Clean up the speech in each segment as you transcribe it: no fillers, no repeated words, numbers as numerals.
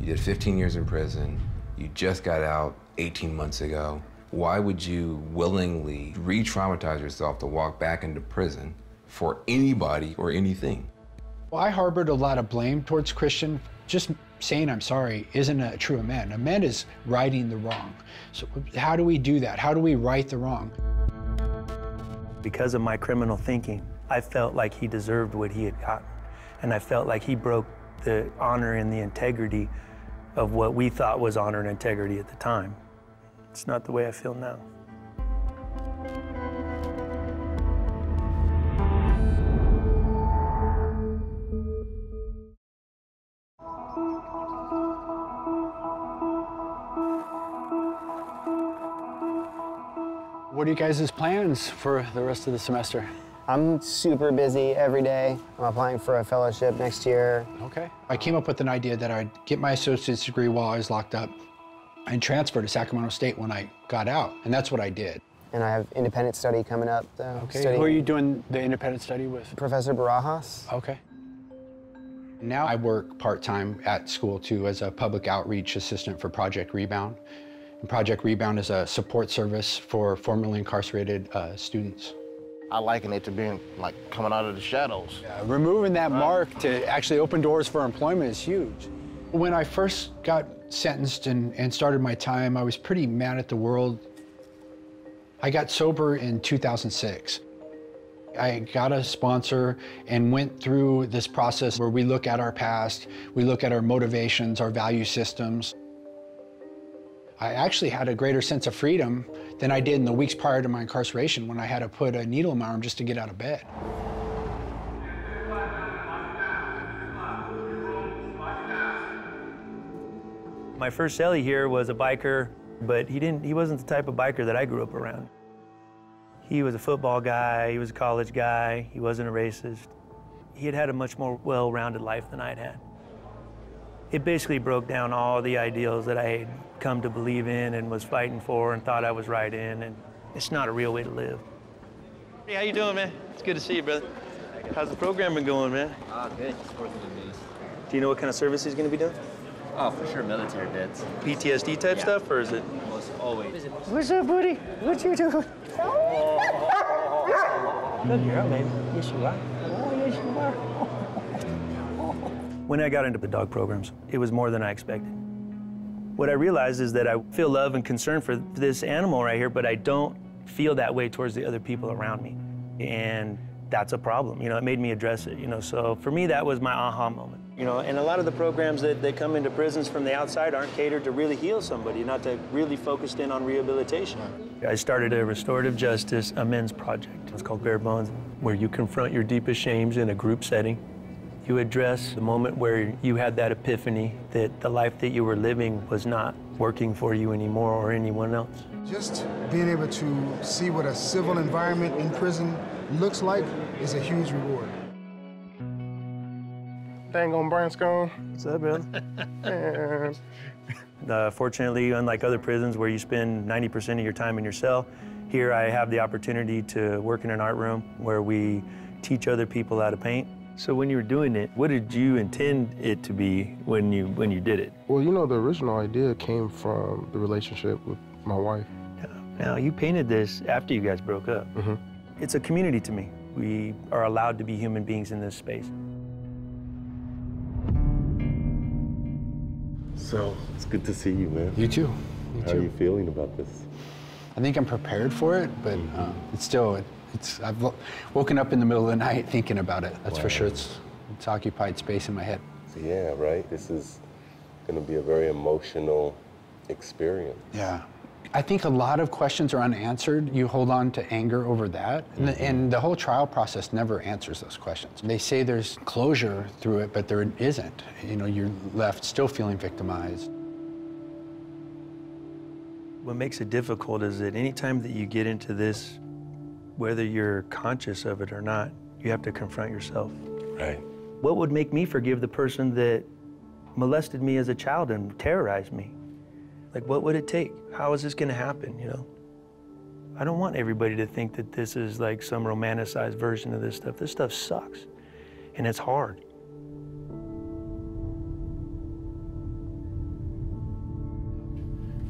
You did 15 years in prison. You just got out 18 months ago. Why would you willingly re-traumatize yourself to walk back into prison for anybody or anything? Well, I harbored a lot of blame towards Christian. Just saying I'm sorry isn't a true amend. Amend is righting the wrong. So how do we do that? How do we right the wrong? Because of my criminal thinking, I felt like he deserved what he had gotten. And I felt like he broke the honor and the integrity of what we thought was honor and integrity at the time. It's not the way I feel now. What are you guys' plans for the rest of the semester? I'm super busy every day. I'm applying for a fellowship next year. Okay. I came up with an idea that I'd get my associate's degree while I was locked up and transfer to Sacramento State when I got out, and that's what I did. And I have independent study coming up. Okay, who are you doing the independent study with? Professor Barajas. Okay. Now I work part-time at school too as a public outreach assistant for Project Rebound. And Project Rebound is a support service for formerly incarcerated students. I liken it to being like coming out of the shadows. Removing that mark to actually open doors for employment is huge. When I first got sentenced and started my time, I was pretty mad at the world. I got sober in 2006. I got a sponsor and went through this process where we look at our past, we look at our motivations, our value systems. I actually had a greater sense of freedom than I did in the weeks prior to my incarceration when I had to put a needle in my arm just to get out of bed. My first cellie here was a biker, but he wasn't the type of biker that I grew up around. He was a football guy, he was a college guy, he wasn't a racist. He had had a much more well-rounded life than I'd had. It basically broke down all the ideals that I had come to believe in and was fighting for and thought I was right in, and it's not a real way to live. Hey, how you doing, man? It's good to see you, brother. How's the program been going, man? Good. Just working with me. Do you know what kind of service he's going to be doing? Oh, for sure, military vets. PTSD type stuff, or is it? Almost always. What's up, buddy? What you doing? Good girl, baby. Yes, you are. Oh, yes, you are. When I got into the dog programs, it was more than I expected. What I realized is that I feel love and concern for this animal right here, but I don't feel that way towards the other people around me. And that's a problem. You know, it made me address it, you know. So for me, that was my aha moment. You know, and a lot of the programs that come into prisons from the outside aren't catered to really heal somebody, not to really focused in on rehabilitation. I started a restorative justice amends project. It's called Bare Bones, where you confront your deepest shames in a group setting. You address the moment where you had that epiphany that the life that you were living was not working for you anymore or anyone else. Just being able to see what a civil environment in prison looks like is a huge reward. Dang on Branscombe. What's up, brother? Fortunately, unlike other prisons where you spend 90% of your time in your cell, here I have the opportunity to work in an art room where we teach other people how to paint. So when you were doing it, what did you intend it to be when you did it? Well, you know, the original idea came from the relationship with my wife. Now, you painted this after you guys broke up. Mm-hmm. It's a community to me. We are allowed to be human beings in this space. So, it's good to see you, man. You too. How are you feeling about this? I think I'm prepared for it, but I've woken up in the middle of the night thinking about it. That's for sure. It's occupied space in my head. Yeah, right? This is going to be a very emotional experience. Yeah. I think a lot of questions are unanswered. You hold on to anger over that. And the whole trial process never answers those questions. They say there's closure through it, but there isn't. You know, you're left still feeling victimized. What makes it difficult is that anytime that you get into this, whether you're conscious of it or not, you have to confront yourself. Right. What would make me forgive the person that molested me as a child and terrorized me? Like, what would it take? How is this gonna happen, you know? I don't want everybody to think that this is like some romanticized version of this stuff. This stuff sucks, and it's hard.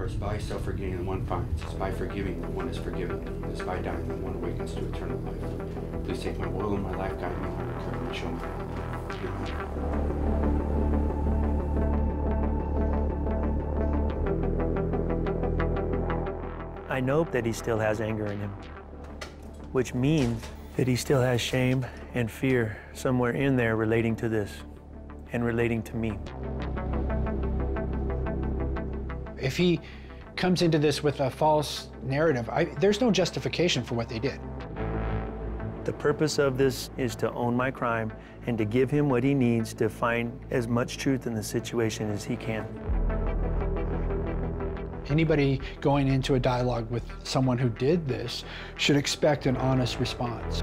For it's by self-forgetting that one finds, it's by forgiving that one is forgiven, it's by dying that one awakens to eternal life. Please take my oil and my life, guide me on your current and show me. I know that he still has anger in him, which means that he still has shame and fear somewhere in there relating to this and relating to me. If he comes into this with a false narrative, there's no justification for what they did. The purpose of this is to own my crime and to give him what he needs to find as much truth in the situation as he can. Anybody going into a dialogue with someone who did this should expect an honest response.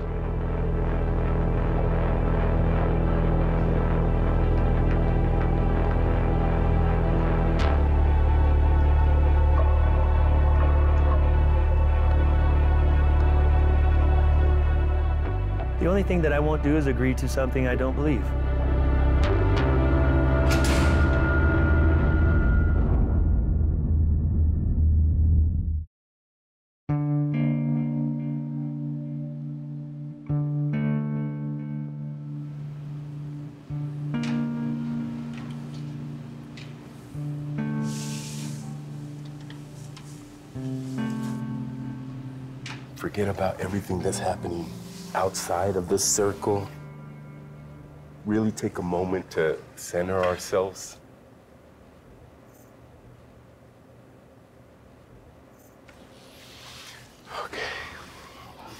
The only thing that I won't do is agree to something I don't believe. Forget about everything that's happening outside of this circle. Really take a moment to center ourselves. Okay.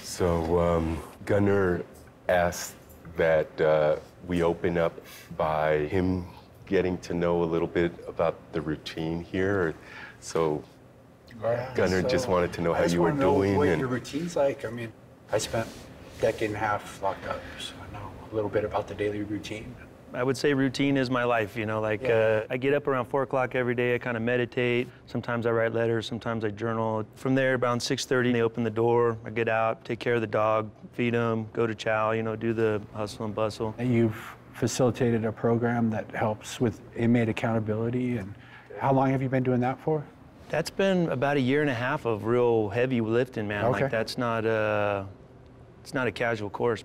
So, Gunnar asked that we open up by him getting to know a little bit about the routine here. So, Gunnar just wanted to know how you were doing. What your routine's like. I mean, I spent a decade and a half locked up, so I know a little bit about the daily routine. I would say routine is my life, you know, like I get up around 4 o'clock every day, I kind of meditate. Sometimes I write letters, sometimes I journal. From there, around 6:30, they open the door, I get out, take care of the dog, feed him, go to chow, you know, do the hustle and bustle. You've facilitated a program that helps with inmate accountability, and how long have you been doing that for? That's been about 1.5 years of real heavy lifting, man. Okay. Like that's not it's not a casual course.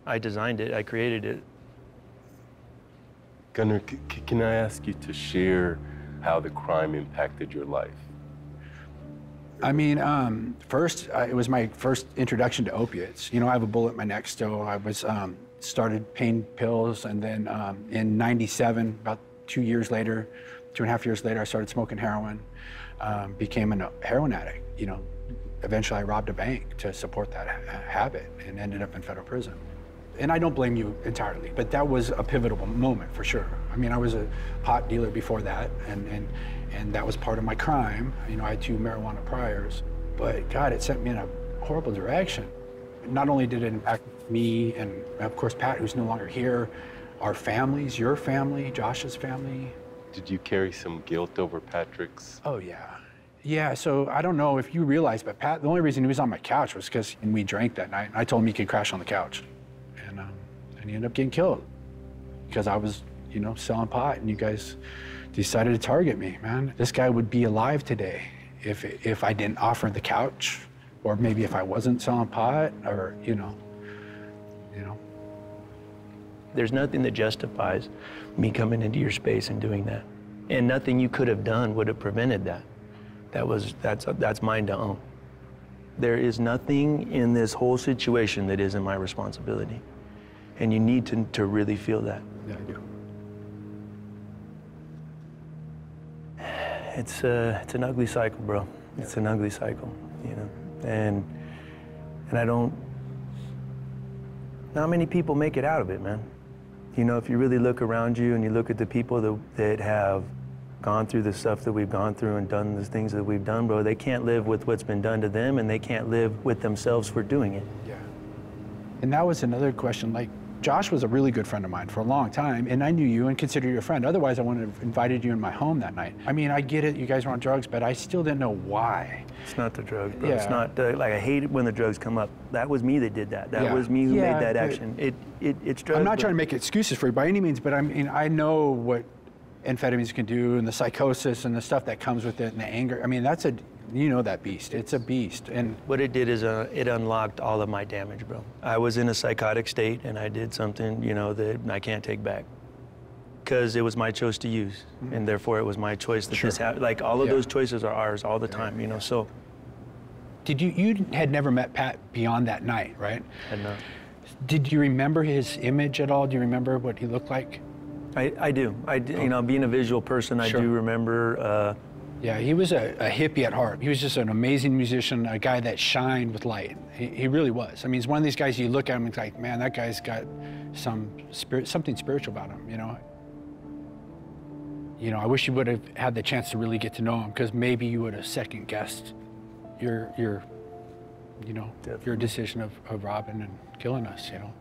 I designed it, I created it. Gunnar, can I ask you to share how the crime impacted your life? I mean, first, it was my first introduction to opiates. You know, I have a bullet in my neck still. I was started pain pills, and then in '97, about 2 years later, 2.5 years later, I started smoking heroin. Became a heroin addict. You know, eventually I robbed a bank to support that habit and ended up in federal prison. And I don't blame you entirely, but that was a pivotal moment for sure. I mean, I was a pot dealer before that, and that was part of my crime. You know, I had 2 marijuana priors, but God, it sent me in a horrible direction. Not only did it impact me and of course Pat, who's no longer here, our families, your family, Josh's family. Did you carry some guilt over Patrick's? Oh yeah. Yeah, so I don't know if you realize, but Pat, the only reason he was on my couch was because we drank that night. I told him he could crash on the couch. And he ended up getting killed because I was, you know, selling pot, and you guys decided to target me, man. This guy would be alive today if I didn't offer the couch, or maybe if I wasn't selling pot, or, you know. There's nothing that justifies me coming into your space and doing that. And nothing you could have done would have prevented that. That's mine to own. There is nothing in this whole situation that isn't my responsibility. And you need to really feel that. Yeah, I do. It's an ugly cycle, bro. It's an ugly cycle, you know. And I don't, not many people make it out of it, man. You know, if you really look around you and you look at the people that have gone through the stuff that we've gone through and done the things that we've done, bro, they can't live with what's been done to them, and they can't live with themselves for doing it. Yeah. And that was another question, like, Josh was a really good friend of mine for a long time, and I knew you and considered you a friend. Otherwise, I wouldn't have invited you in my home that night. I mean, I get it, you guys were on drugs, but I still didn't know why. It's not the drugs, bro. Yeah. It's not, like, I hate it when the drugs come up. That was me that did that. That was me who made that action. It's drugs. I'm not trying to make excuses for you by any means, but I mean, I know what amphetamines can do and the psychosis and the stuff that comes with it and the anger. I mean, that's you know that beast. It's a beast. And what it did is it unlocked all of my damage, bro. I was in a psychotic state and I did something, you know, that I can't take back. Because it was my choice to use, and therefore it was my choice that this happened. Like all of those choices are ours all the time, you know, so. You had never met Pat beyond that night, right? And did you remember his image at all? Do you remember what he looked like? I do. You know, being a visual person, I do remember. Yeah, he was a hippie at heart. He was just an amazing musician, a guy that shined with light. He really was. I mean, he's one of these guys you look at him and it's like, man, that guy's got something spiritual about him, you know? You know, I wish you would have had the chance to really get to know him, because maybe you would have second guessed your decision of robbing and killing us, you know.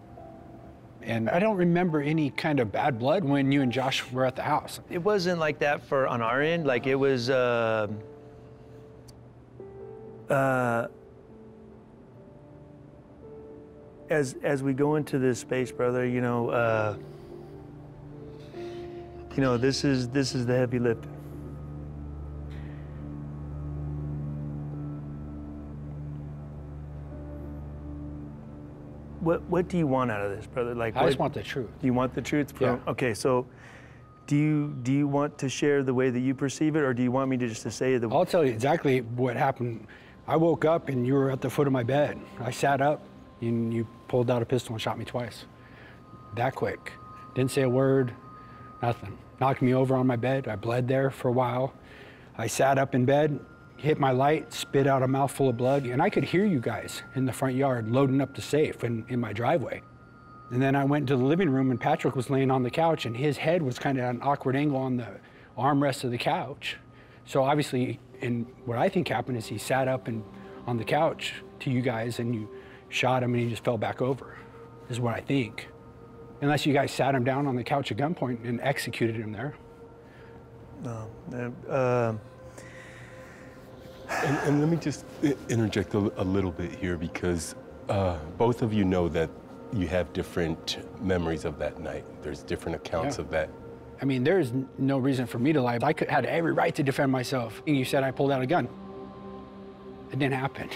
And I don't remember any kind of bad blood when you and Josh were at the house. It wasn't like that on our end. Like it was, as we go into this space, brother, you know, this is the heavy lift. What do you want out of this, brother? Like, I just want the truth. Do you want the truth? Yeah. Okay, so do you want to share the way that you perceive it, or do you want me to just to say the? I'll tell you exactly what happened. I woke up and you were at the foot of my bed. I sat up and you pulled out a pistol and shot me twice. That quick. Didn't say a word, nothing. Knocked me over on my bed. I bled there for a while. I sat up in bed, hit my light, spit out a mouthful of blood, and I could hear you guys in the front yard loading up the safe in my driveway. And then I went to the living room and Patrick was laying on the couch and his head was kind of at an awkward angle on the armrest of the couch. So obviously, what I think happened is he sat up on the couch to you guys and you shot him and he just fell back over, is what I think. Unless you guys sat him down on the couch at gunpoint and executed him there. And let me just interject a little bit here, because both of you know that you have different memories of that night. There's different accounts of that. I mean, there's no reason for me to lie. I had every right to defend myself. You said I pulled out a gun. It didn't happen.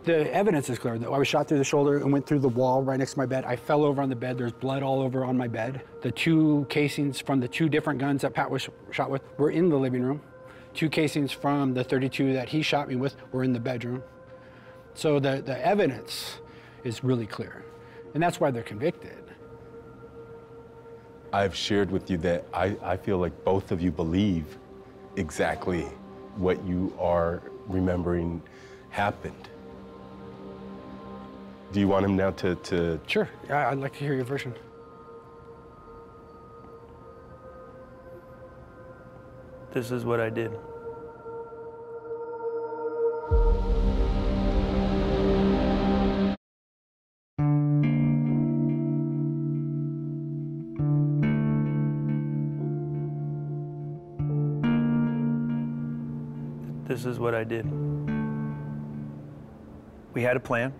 The evidence is clear. I was shot through the shoulder and went through the wall right next to my bed. I fell over on the bed. There's blood all over on my bed. The 2 casings from the 2 different guns that Pat was shot with were in the living room. 2 casings from the .32 that he shot me with were in the bedroom. So the evidence is really clear. And that's why they're convicted. I've shared with you that I feel like both of you believe exactly what you are remembering happened. Do you want him now to... Sure, yeah, I'd like to hear your version. This is what I did. This is what I did. We had a plan.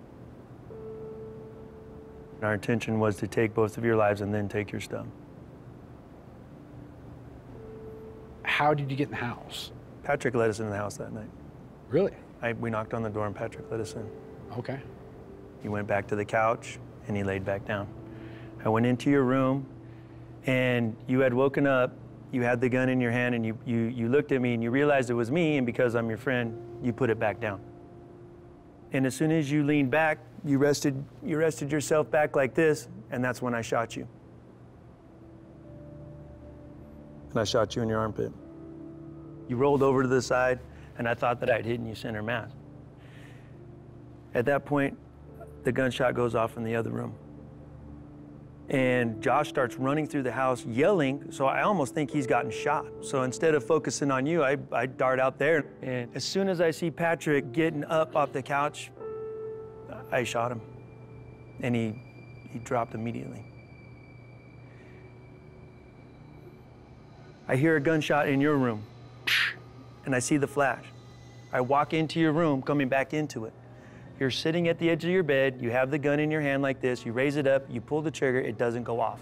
Our intention was to take both of your lives and then take your stuff. How did you get in the house? Patrick let us in the house that night. Really? We knocked on the door and Patrick let us in. Okay. He went back to the couch and he laid back down. I went into your room and you had woken up, you had the gun in your hand and you looked at me and you realized it was me, and because I'm your friend, you put it back down. And as soon as you leaned back, you rested yourself back like this, and that's when I shot you. And I shot you in your armpit. You rolled over to the side, and I thought that I'd hit you center mass. At that point, the gunshot goes off in the other room. And Josh starts running through the house yelling, so I almost think he's gotten shot. So instead of focusing on you, I dart out there. And as soon as I see Patrick getting up off the couch, I shot him. And he dropped immediately. I hear a gunshot in your room, and I see the flash. I walk into your room, coming back into it. You're sitting at the edge of your bed, you have the gun in your hand like this, you raise it up, you pull the trigger, it doesn't go off.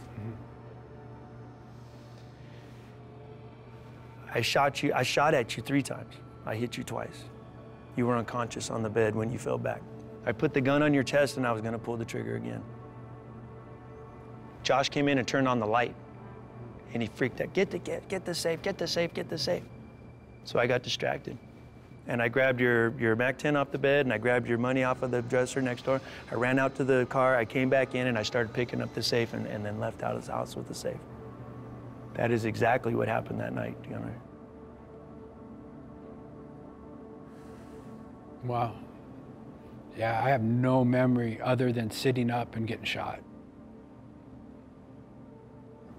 I shot at you 3 times. I hit you twice. You were unconscious on the bed when you fell back. I put the gun on your chest and I was gonna pull the trigger again. Josh came in and turned on the light and he freaked out, get the safe, get the safe, get the safe. So I got distracted. And I grabbed your MAC-10 off the bed and I grabbed your money off of the dresser next door. I ran out to the car, I came back in and I started picking up the safe and then left out of the house with the safe. That is exactly what happened that night, Gunnar. Wow. Yeah, I have no memory other than sitting up and getting shot.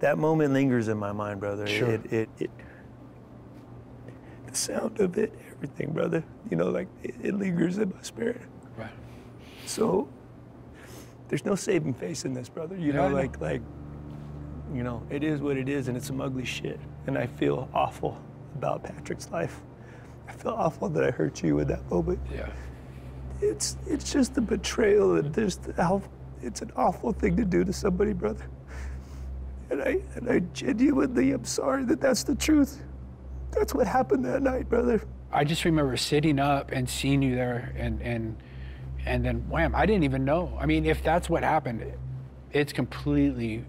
That moment lingers in my mind, brother. Sure. The sound of it, everything, brother. You know, like, it lingers in my spirit. Right. So, there's no saving face in this, brother. You know, like, you know, it is what it is, and it's some ugly shit. And I feel awful about Patrick's life. I feel awful that I hurt you in that moment. Yeah. It's just a betrayal, and it's an awful thing to do to somebody, brother. And I genuinely am sorry that that's the truth. That's what happened that night, brother. I just remember sitting up and seeing you there, and then wham! I didn't even know. I mean, if that's what happened, it's completely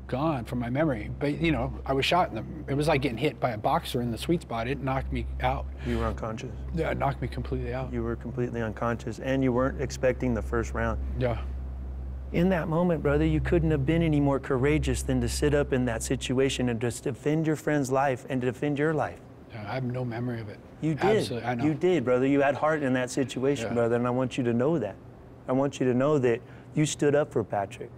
gone from my memory. But you know, I was shot it was like getting hit by a boxer in the sweet spot. It knocked me out. You were unconscious. Yeah, it knocked me completely out. You were completely unconscious, and you weren't expecting the first round. Yeah. In that moment, brother, you couldn't have been any more courageous than to sit up in that situation and just defend your friend's life and to defend your life. Yeah, I have no memory of it. You did. Absolutely, I know. You did, brother. You had heart in that situation, brother, and I want you to know that. I want you to know that you stood up for Patrick.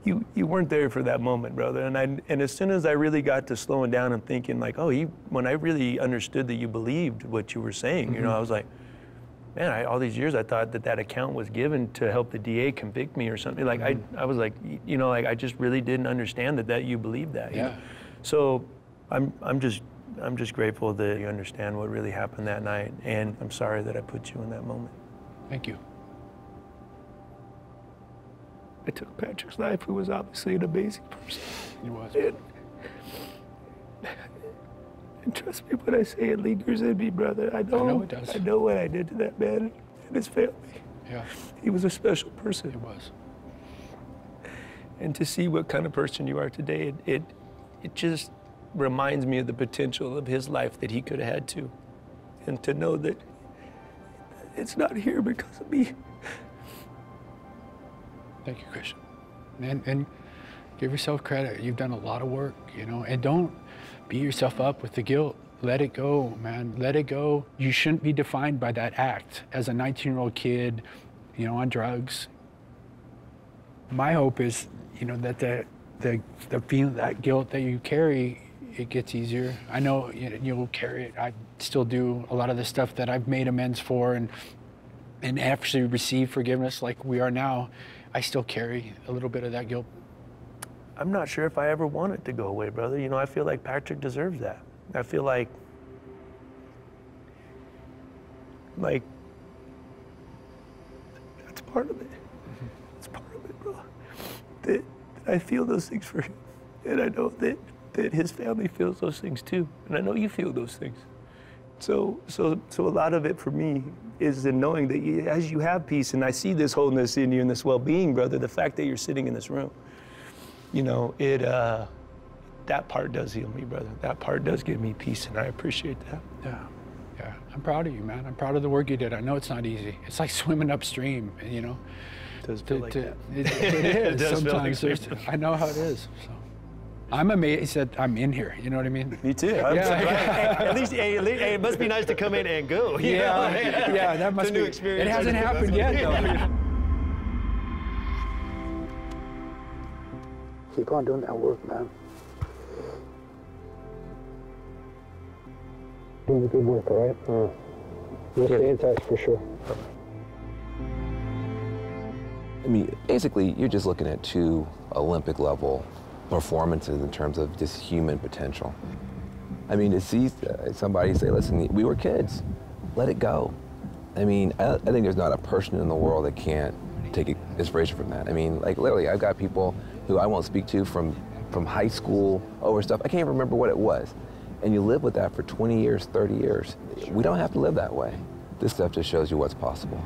You weren't there for that moment, brother. And as soon as I really got to slowing down and thinking, like, oh, when I really understood that you believed what you were saying, you know, I was like, man, all these years I thought that account was given to help the DA convict me or something. Like, I was like, you know, like, I just really didn't understand that you believed that. You know? So I'm just grateful that you understand what really happened that night, and I'm sorry that I put you in that moment. Thank you. I took Patrick's life, who was obviously an amazing person. He was. And trust me when I say it lingers in me, brother. I know it does. I know what I did to that man and his family. Yeah. He was a special person. He was. And to see what kind of person you are today, it just reminds me of the potential of his life that he could have had too. And to know that it's not here because of me. Thank you, Christian. And give yourself credit. You've done a lot of work, you know, and don't beat yourself up with the guilt. Let it go, man. Let it go. You shouldn't be defined by that act as a 19-year-old kid, you know, on drugs. My hope is, you know, that the feeling, that guilt that you carry, it gets easier. I know you'll carry it. I still do a lot of the stuff that I've made amends for and actually received forgiveness like we are now. I still carry a little bit of that guilt. I'm not sure if I ever want it to go away, brother. You know, I feel like Patrick deserves that. I feel like that's part of it. It's part of it, bro. That I feel those things for him. And I know that his family feels those things too. And I know you feel those things. So a lot of it for me is in knowing that as you have peace, and I see this wholeness in you and this well-being, brother, the fact that you're sitting in this room, you know, that part does heal me, brother. That part does give me peace, and I appreciate that. Yeah, I'm proud of you, man. I'm proud of the work you did. I know it's not easy. It's like swimming upstream, you know. It does feel like that. It is. It does sometimes. feel like I know how it is. So. I'm amazed that I'm in here. You know what I mean? Me too. At least it must be nice to come in and go. Yeah, that must be. It hasn't happened yet, though. Keep on doing that work, man. Doing the good work, all right? We'll stay in touch for sure. I mean, basically, you're just looking at 2 Olympic-level performances in terms of just human potential. I mean, to see somebody say, listen, we were kids, let it go. I mean, I think there's not a person in the world that can't take inspiration from that. I mean, like literally, I've got people who I won't speak to from high school over stuff. I can't even remember what it was. and you live with that for 20 years, 30 years. We don't have to live that way. This stuff just shows you what's possible.